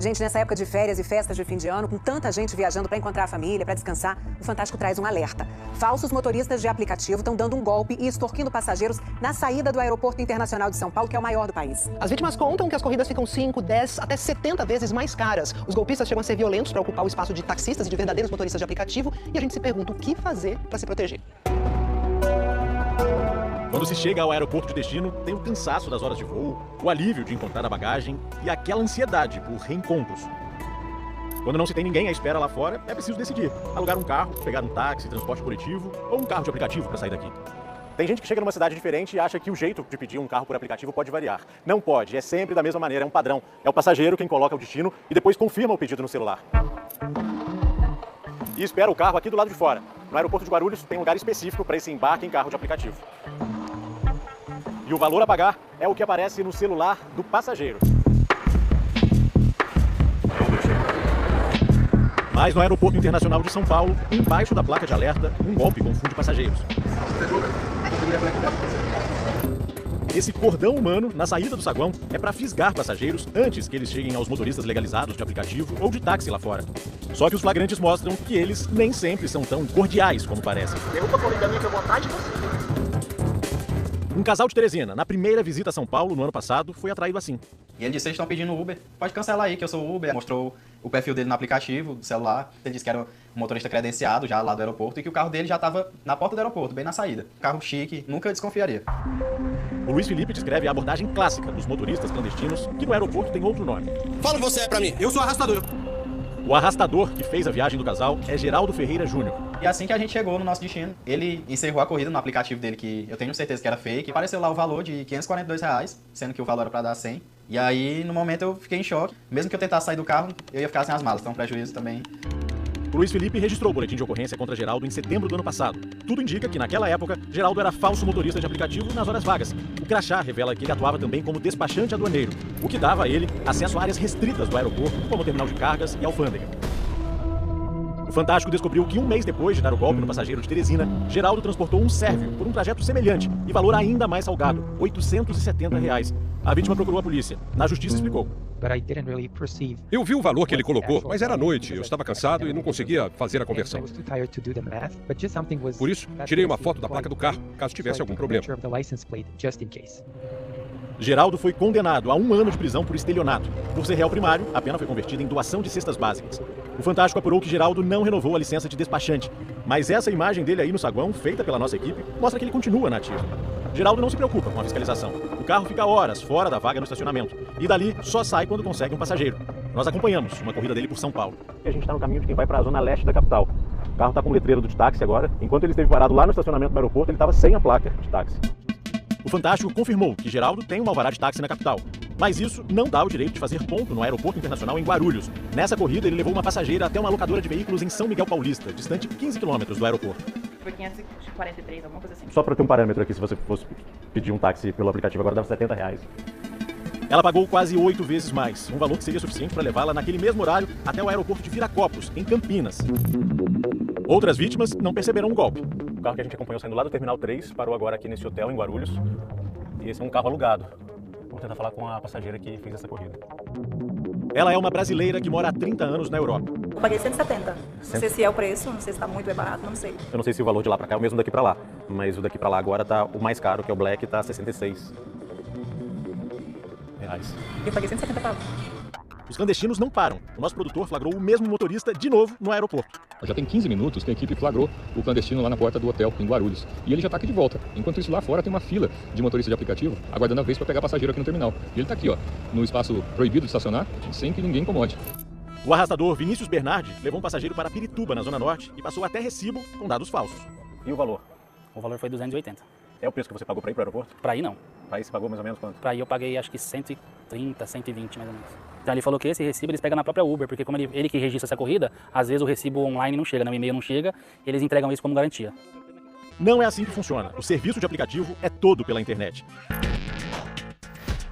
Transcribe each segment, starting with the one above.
Gente, nessa época de férias e festas de fim de ano, com tanta gente viajando para encontrar a família, para descansar, o Fantástico traz um alerta. Falsos motoristas de aplicativo estão dando um golpe e extorquindo passageiros na saída do Aeroporto Internacional de São Paulo, que é o maior do país. As vítimas contam que as corridas ficam 5, 10, até 70 vezes mais caras. Os golpistas chegam a ser violentos para ocupar o espaço de taxistas e de verdadeiros motoristas de aplicativo, e a gente se pergunta o que fazer para se proteger. Quando se chega ao aeroporto de destino, tem o cansaço das horas de voo, o alívio de encontrar a bagagem e aquela ansiedade por reencontros. Quando não se tem ninguém à espera lá fora, é preciso decidir. Alugar um carro, pegar um táxi, transporte coletivo ou um carro de aplicativo para sair daqui. Tem gente que chega numa cidade diferente e acha que o jeito de pedir um carro por aplicativo pode variar. Não pode, é sempre da mesma maneira, é um padrão. É o passageiro quem coloca o destino e depois confirma o pedido no celular. E espera o carro aqui do lado de fora. No aeroporto de Guarulhos tem um lugar específico para esse embarque em carro de aplicativo. E o valor a pagar é o que aparece no celular do passageiro. Mas no Aeroporto Internacional de São Paulo, embaixo da placa de alerta, um golpe confunde passageiros. Esse cordão humano na saída do saguão é para fisgar passageiros antes que eles cheguem aos motoristas legalizados de aplicativo ou de táxi lá fora. Só que os flagrantes mostram que eles nem sempre são tão cordiais como parecem. Derruba a corrida minha que eu vou vontade, você. Um casal de Teresina, na primeira visita a São Paulo no ano passado, foi atraído assim. E ele disse, vocês estão pedindo Uber, pode cancelar aí que eu sou o Uber. Mostrou o perfil dele no aplicativo, do celular. Ele disse que era um motorista credenciado já lá do aeroporto e que o carro dele já estava na porta do aeroporto, bem na saída. Carro chique, nunca desconfiaria. O Luiz Felipe descreve a abordagem clássica dos motoristas clandestinos, que no aeroporto tem outro nome. Fala você pra mim, eu sou arrastador. O arrastador que fez a viagem do casal é Geraldo Ferreira Júnior. E assim que a gente chegou no nosso destino, ele encerrou a corrida no aplicativo dele, que eu tenho certeza que era fake. Apareceu lá o valor de R$542, sendo que o valor era pra dar 100. E aí, no momento, eu fiquei em choque. Mesmo que eu tentasse sair do carro, eu ia ficar sem as malas. Então, prejuízo também. O Luiz Felipe registrou o boletim de ocorrência contra Geraldo em setembro do ano passado. Tudo indica que, naquela época, Geraldo era falso motorista de aplicativo nas horas vagas. O crachá revela que ele atuava também como despachante aduaneiro, o que dava a ele acesso a áreas restritas do aeroporto, como o terminal de cargas e alfândega. O Fantástico descobriu que um mês depois de dar o golpe no passageiro de Teresina, Geraldo transportou um sérvio por um trajeto semelhante e valor ainda mais salgado, R$870. A vítima procurou a polícia. Na justiça explicou. Eu vi o valor que ele colocou, mas era noite, eu estava cansado e não conseguia fazer a conversão. Por isso, tirei uma foto da placa do carro, caso tivesse algum problema. Geraldo foi condenado a 1 ano de prisão por estelionato. Por ser réu primário, a pena foi convertida em doação de cestas básicas. O Fantástico apurou que Geraldo não renovou a licença de despachante. Mas essa imagem dele aí no saguão, feita pela nossa equipe, mostra que ele continua na ativa. Geraldo não se preocupa com a fiscalização. O carro fica horas fora da vaga no estacionamento. E dali só sai quando consegue um passageiro. Nós acompanhamos uma corrida dele por São Paulo. A gente está no caminho de quem vai para a zona leste da capital. O carro está com o letreiro de táxi agora. Enquanto ele esteve parado lá no estacionamento do aeroporto, ele estava sem a placa de táxi. O Fantástico confirmou que Geraldo tem um alvará de táxi na capital. Mas isso não dá o direito de fazer ponto no Aeroporto Internacional em Guarulhos. Nessa corrida, ele levou uma passageira até uma locadora de veículos em São Miguel Paulista, distante 15 quilômetros do aeroporto. Foi 543, alguma coisa assim. Só para ter um parâmetro aqui, se você fosse pedir um táxi pelo aplicativo, agora dava R$70. Ela pagou quase 8 vezes mais, um valor que seria suficiente para levá-la naquele mesmo horário até o aeroporto de Viracopos, em Campinas. Outras vítimas não perceberam o golpe. O carro que a gente acompanhou saindo lá do Terminal 3 parou agora aqui nesse hotel em Guarulhos. E esse é um carro alugado. Vamos tentar falar com a passageira que fez essa corrida. Ela é uma brasileira que mora há 30 anos na Europa. Eu paguei 170. Não sei se é o preço, não sei se está muito barato, não sei. Eu não sei se o valor de lá para cá é o mesmo daqui para lá. Mas o daqui para lá agora tá o mais caro, que é o Black, tá R$66. Eu paguei 170 para lá. Os clandestinos não param. O nosso produtor flagrou o mesmo motorista de novo no aeroporto. Já tem 15 minutos que a equipe flagrou o clandestino lá na porta do hotel, em Guarulhos. E ele já está aqui de volta. Enquanto isso, lá fora tem uma fila de motorista de aplicativo aguardando a vez para pegar passageiro aqui no terminal. E ele está aqui, ó, no espaço proibido de estacionar, sem que ninguém incomode. O arrastador Vinícius Bernardi levou um passageiro para Pirituba, na Zona Norte, e passou até Recibo com dados falsos. E o valor? O valor foi 280. É o preço que você pagou para ir para o aeroporto? Para ir, não. Para ir você pagou mais ou menos quanto? Para ir eu paguei acho que 130, 120 mais ou menos. Então ele falou que esse recibo eles pegam na própria Uber, porque como ele que registra essa corrida, às vezes o recibo online não chega, no e-mail não chega, e eles entregam isso como garantia. Não é assim que funciona. O serviço de aplicativo é todo pela internet.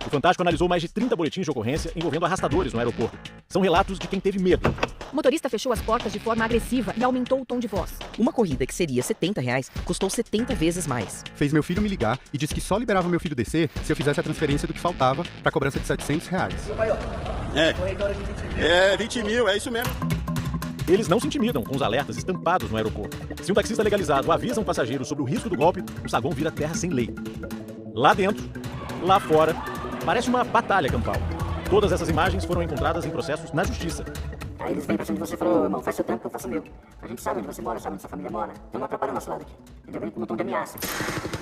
O Fantástico analisou mais de 30 boletins de ocorrência envolvendo arrastadores no aeroporto. São relatos de quem teve medo. O motorista fechou as portas de forma agressiva e aumentou o tom de voz. Uma corrida que seria R$70 custou 70 vezes mais. Fez meu filho me ligar e disse que só liberava meu filho descer se eu fizesse a transferência do que faltava para cobrança de R$700. É 20 mil, é isso mesmo. Eles não se intimidam com os alertas estampados no aeroporto. Se um taxista legalizado avisa um passageiro sobre o risco do golpe, o saguão vira terra sem lei. Lá dentro, lá fora, parece uma batalha campal. Todas essas imagens foram encontradas em processos na justiça. Aí eles vêm pra cima de você e falam, irmão, faz seu trampo que eu faço o meu. A gente sabe onde você mora, sabe onde sua família mora. Então não atrapalha o nosso lado aqui. Ainda bem com um tom de ameaça.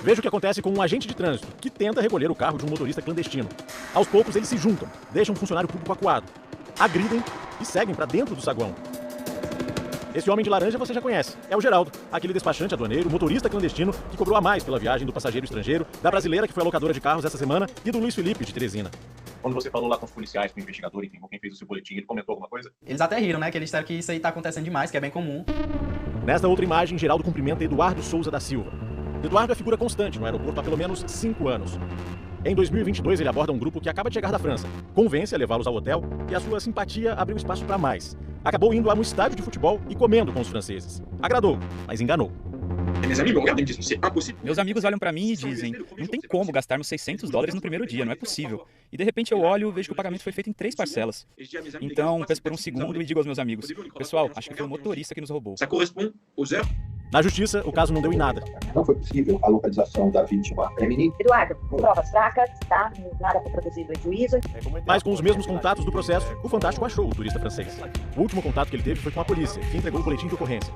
Veja o que acontece com um agente de trânsito que tenta recolher o carro de um motorista clandestino. Aos poucos eles se juntam, deixam um funcionário público acuado, agridem e seguem para dentro do saguão. Esse homem de laranja você já conhece. É o Geraldo, aquele despachante aduaneiro, motorista clandestino que cobrou a mais pela viagem do passageiro estrangeiro, da brasileira que foi a locadora de carros essa semana e do Luiz Felipe de Teresina. Quando você falou lá com os policiais, com o investigador, enfim, com quem fez o seu boletim, ele comentou alguma coisa? Eles até riram, né? Que eles disseram que isso aí tá acontecendo demais, que é bem comum. Nesta outra imagem, Geraldo cumprimenta Eduardo Souza da Silva. Eduardo é figura constante no aeroporto há pelo menos 5 anos. Em 2022, ele aborda um grupo que acaba de chegar da França, convence a levá-los ao hotel e a sua simpatia abriu espaço para mais. Acabou indo a um estádio de futebol e comendo com os franceses. Agradou, mas enganou. Meus amigos olham pra mim e dizem, não tem como gastarmos $600 no primeiro dia, não é possível. E de repente eu olho e vejo que o pagamento foi feito em 3 parcelas. Então penso por um segundo e digo aos meus amigos, pessoal, acho que foi o motorista que nos roubou. Na justiça, o caso não deu em nada. Não foi possível a localização da vítima feminina. Eduardo, provas fracas, tá? Nada foi produzido em juízo. Mas com os mesmos contatos do processo, o Fantástico achou o turista francês. O último contato que ele teve foi com a polícia, que entregou o boletim de ocorrência.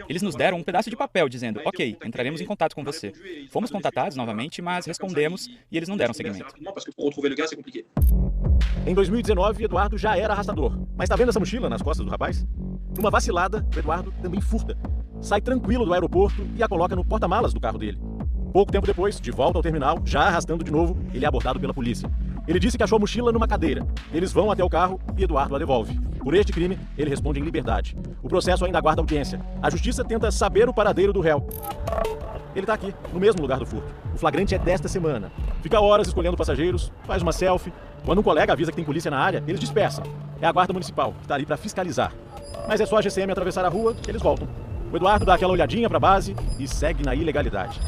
Eles nos deram um pedaço de papel dizendo, ok, entraremos em contato com você. Fomos contatados novamente, mas respondemos e eles não deram seguimento. Em 2019, Eduardo já era arrastador. Mas tá vendo essa mochila nas costas do rapaz? Numa vacilada, o Eduardo também furta. Sai tranquilo do aeroporto e a coloca no porta-malas do carro dele. Pouco tempo depois, de volta ao terminal, já arrastando de novo, ele é abordado pela polícia. Ele disse que achou a mochila numa cadeira. Eles vão até o carro e Eduardo a devolve. Por este crime, ele responde em liberdade. O processo ainda aguarda audiência. A justiça tenta saber o paradeiro do réu. Ele tá aqui, no mesmo lugar do furto. O flagrante é desta semana. Fica horas escolhendo passageiros, faz uma selfie. Quando um colega avisa que tem polícia na área, eles dispersam. É a guarda municipal, que tá ali para fiscalizar. Mas é só a GCM atravessar a rua que eles voltam. O Eduardo dá aquela olhadinha para a base e segue na ilegalidade.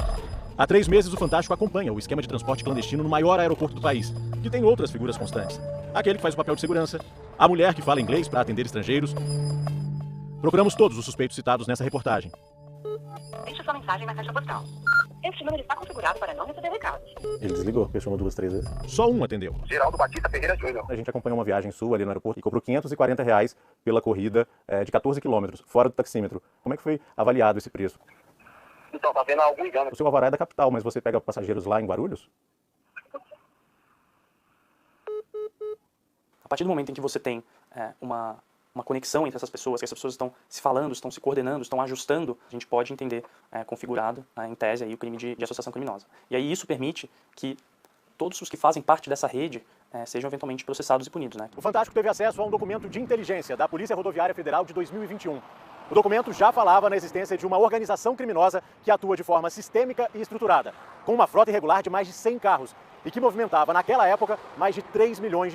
Há 3 meses, o Fantástico acompanha o esquema de transporte clandestino no maior aeroporto do país, que tem outras figuras constantes. Aquele que faz o papel de segurança, a mulher que fala inglês para atender estrangeiros. Procuramos todos os suspeitos citados nessa reportagem. Deixe sua mensagem na caixa postal. Este número está configurado para não receber recados. Ele desligou, pressionou 2, 3 vezes. Só um atendeu. Geraldo Batista Ferreira Júnior. A gente acompanhou uma viagem sua ali no aeroporto e cobrou R$540 pela corrida de 14 quilômetros, fora do taxímetro. Como é que foi avaliado esse preço? Então, tá vendo algum engano. O seu alvará é da capital, mas você pega passageiros lá em Guarulhos? A partir do momento em que você tem uma conexão entre essas pessoas, que essas pessoas estão se falando, estão se coordenando, estão ajustando, a gente pode entender configurado, em tese, aí, o crime de associação criminosa. E aí isso permite que todos os que fazem parte dessa rede sejam eventualmente processados e punidos. Né? O Fantástico teve acesso a um documento de inteligência da Polícia Rodoviária Federal de 2021. O documento já falava na existência de uma organização criminosa que atua de forma sistêmica e estruturada, com uma frota irregular de mais de 100 carros e que movimentava, naquela época, mais de R$3 milhões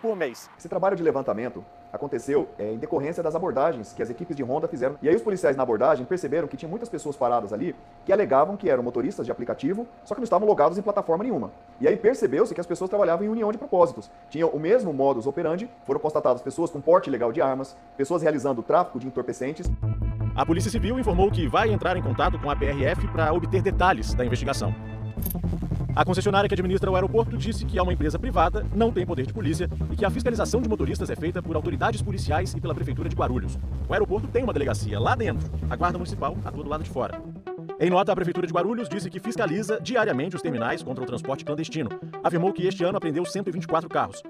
por mês. Esse trabalho de levantamento aconteceu em decorrência das abordagens que as equipes de ronda fizeram. E aí os policiais na abordagem perceberam que tinha muitas pessoas paradas ali que alegavam que eram motoristas de aplicativo, só que não estavam logados em plataforma nenhuma. E aí percebeu-se que as pessoas trabalhavam em união de propósitos. Tinham o mesmo modus operandi, foram constatadas pessoas com porte ilegal de armas, pessoas realizando tráfico de entorpecentes. A Polícia Civil informou que vai entrar em contato com a PRF para obter detalhes da investigação. A concessionária que administra o aeroporto disse que é uma empresa privada, não tem poder de polícia e que a fiscalização de motoristas é feita por autoridades policiais e pela Prefeitura de Guarulhos. O aeroporto tem uma delegacia lá dentro, a Guarda Municipal atua do lado de fora. Em nota, a Prefeitura de Guarulhos disse que fiscaliza diariamente os terminais contra o transporte clandestino. Afirmou que este ano apreendeu 124 carros.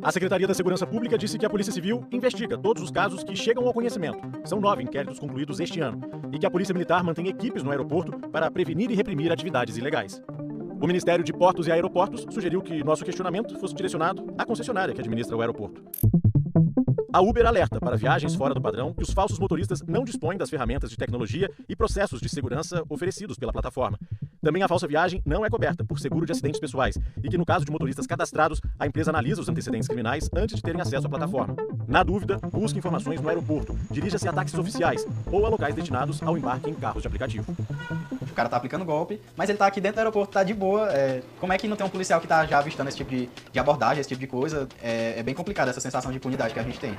A Secretaria da Segurança Pública disse que a Polícia Civil investiga todos os casos que chegam ao conhecimento. São 9 inquéritos concluídos este ano. E que a Polícia Militar mantém equipes no aeroporto para prevenir e reprimir atividades ilegais. O Ministério de Portos e Aeroportos sugeriu que nosso questionamento fosse direcionado à concessionária que administra o aeroporto. A Uber alerta para viagens fora do padrão que os falsos motoristas não dispõem das ferramentas de tecnologia e processos de segurança oferecidos pela plataforma. Também a falsa viagem não é coberta por seguro de acidentes pessoais e que, no caso de motoristas cadastrados, a empresa analisa os antecedentes criminais antes de terem acesso à plataforma. Na dúvida, busque informações no aeroporto, dirija-se a táxis oficiais ou a locais destinados ao embarque em carros de aplicativo. O cara tá aplicando golpe, mas ele tá aqui dentro do aeroporto, tá de boa. Como é que não tem um policial que tá já avistando esse tipo de abordagem, esse tipo de coisa? É bem complicado essa sensação de impunidade que a gente tem.